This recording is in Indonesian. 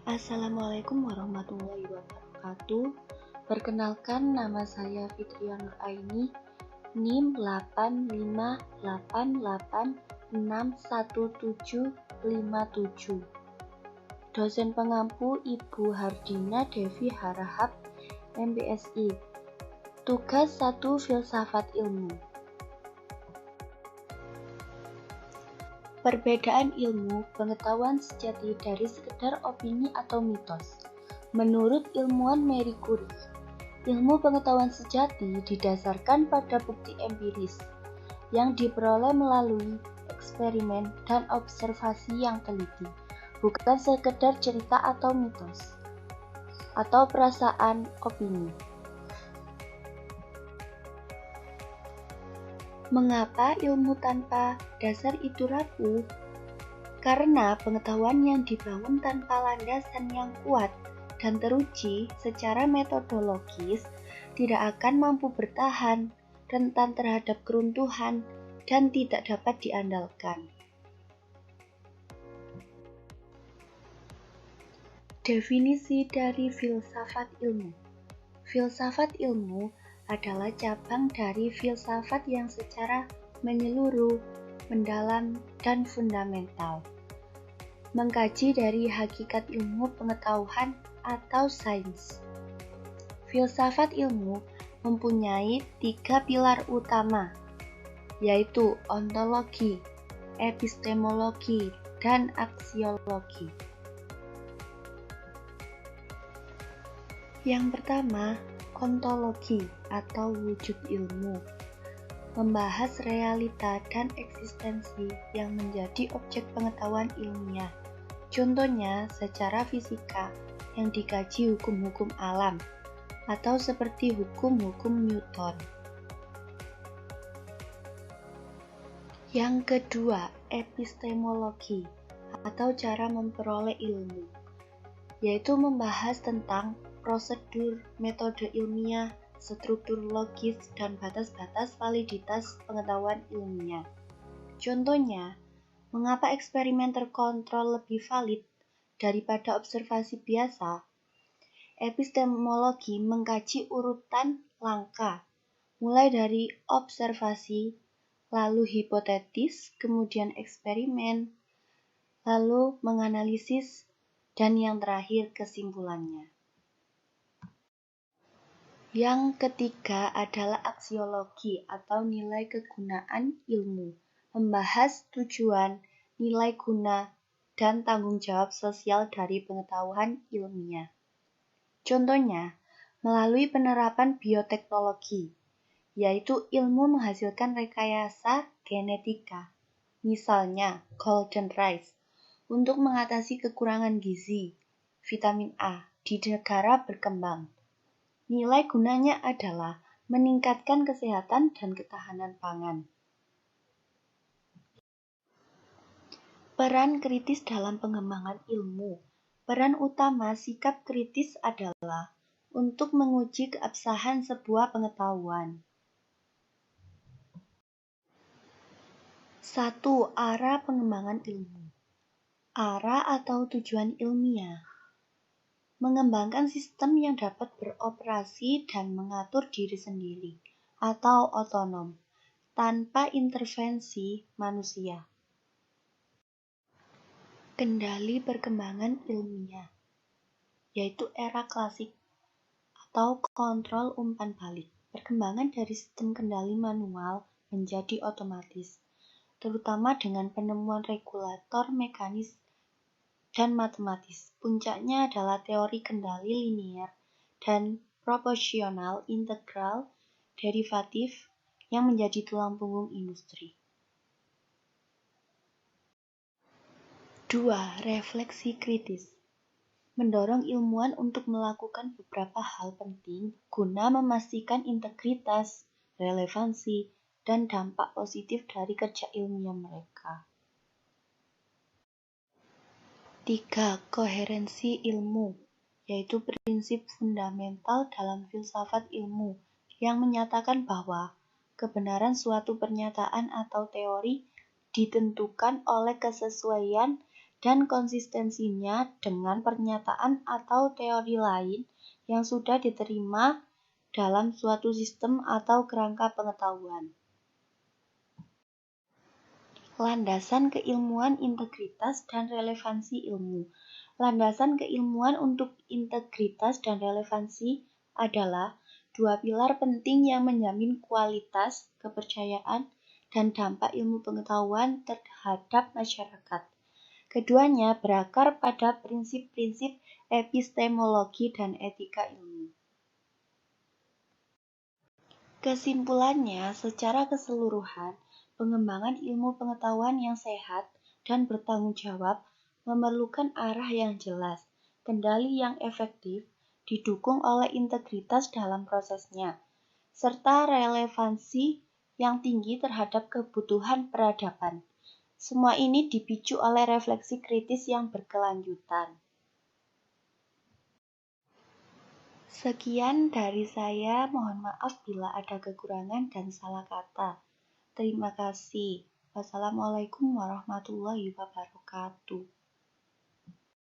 Assalamualaikum warahmatullahi wabarakatuh. Perkenalkan, nama saya Fitriya Nuraini, NIM 858861757. Dosen pengampu Ibu Hardina Devi Harahap, MPSI. Tugas 1, Filsafat Ilmu. Perbedaan ilmu pengetahuan sejati dari sekedar opini atau mitos. Menurut ilmuwan Marie Curie, ilmu pengetahuan sejati didasarkan pada bukti empiris yang diperoleh melalui eksperimen dan observasi yang teliti, bukan sekedar cerita atau mitos atau perasaan opini. Mengapa ilmu tanpa dasar itu rapuh? Karena pengetahuan yang dibangun tanpa landasan yang kuat dan teruji secara metodologis tidak akan mampu bertahan, rentan terhadap keruntuhan, dan tidak dapat diandalkan. Definisi dari filsafat ilmu. Filsafat ilmu adalah cabang dari filsafat yang secara menyeluruh, mendalam, dan fundamental. Mengkaji dari hakikat ilmu pengetahuan atau sains. Filsafat ilmu mempunyai 3 pilar utama, yaitu ontologi, epistemologi, dan aksiologi. Yang pertama, ontologi atau wujud ilmu, membahas realita dan eksistensi yang menjadi objek pengetahuan ilmiah. Contohnya, secara fisika yang dikaji hukum-hukum alam, atau seperti hukum-hukum Newton. Yang kedua, epistemologi atau cara memperoleh ilmu, yaitu membahas tentang prosedur, metode ilmiah, struktur logis, dan batas-batas validitas pengetahuan ilmiah. Contohnya, mengapa eksperimen terkontrol lebih valid daripada observasi biasa? Epistemologi mengkaji urutan langkah, mulai dari observasi, lalu hipotetis, kemudian eksperimen, lalu menganalisis, dan yang terakhir kesimpulannya. Yang ketiga adalah aksiologi atau nilai kegunaan ilmu, membahas tujuan, nilai guna, dan tanggung jawab sosial dari pengetahuan ilmiah. Contohnya, melalui penerapan bioteknologi, yaitu ilmu menghasilkan rekayasa genetika, misalnya golden rice, untuk mengatasi kekurangan gizi, vitamin A, di negara berkembang. Nilai gunanya adalah meningkatkan kesehatan dan ketahanan pangan. Peran kritis dalam pengembangan ilmu. Peran utama sikap kritis adalah untuk menguji keabsahan sebuah pengetahuan. 1. Arah pengembangan ilmu. Arah atau tujuan ilmiah. Mengembangkan sistem yang dapat beroperasi dan mengatur diri sendiri atau otonom, tanpa intervensi manusia. Kendali perkembangan ilmiah, yaitu era klasik atau kontrol umpan balik, perkembangan dari sistem kendali manual menjadi otomatis, terutama dengan penemuan regulator mekanis dan matematis. Puncaknya adalah teori kendali linear dan proporsional integral derivatif yang menjadi tulang punggung industri. 2. Refleksi kritis. Mendorong ilmuwan untuk melakukan beberapa hal penting guna memastikan integritas, relevansi, dan dampak positif dari kerja ilmiah mereka. 3. Koherensi ilmu, yaitu prinsip fundamental dalam filsafat ilmu yang menyatakan bahwa kebenaran suatu pernyataan atau teori ditentukan oleh kesesuaian dan konsistensinya dengan pernyataan atau teori lain yang sudah diterima dalam suatu sistem atau kerangka pengetahuan. Landasan keilmuan integritas dan relevansi ilmu. Landasan keilmuan untuk integritas dan relevansi adalah dua pilar penting yang menjamin kualitas, kepercayaan, dan dampak ilmu pengetahuan terhadap masyarakat. Keduanya berakar pada prinsip-prinsip epistemologi dan etika ilmu. Kesimpulannya, secara keseluruhan, pengembangan ilmu pengetahuan yang sehat dan bertanggung jawab memerlukan arah yang jelas, kendali yang efektif, didukung oleh integritas dalam prosesnya, serta relevansi yang tinggi terhadap kebutuhan peradaban. Semua ini dipicu oleh refleksi kritis yang berkelanjutan. Sekian dari saya, mohon maaf bila ada kekurangan dan salah kata. Terima kasih. Wassalamualaikum warahmatullahi wabarakatuh.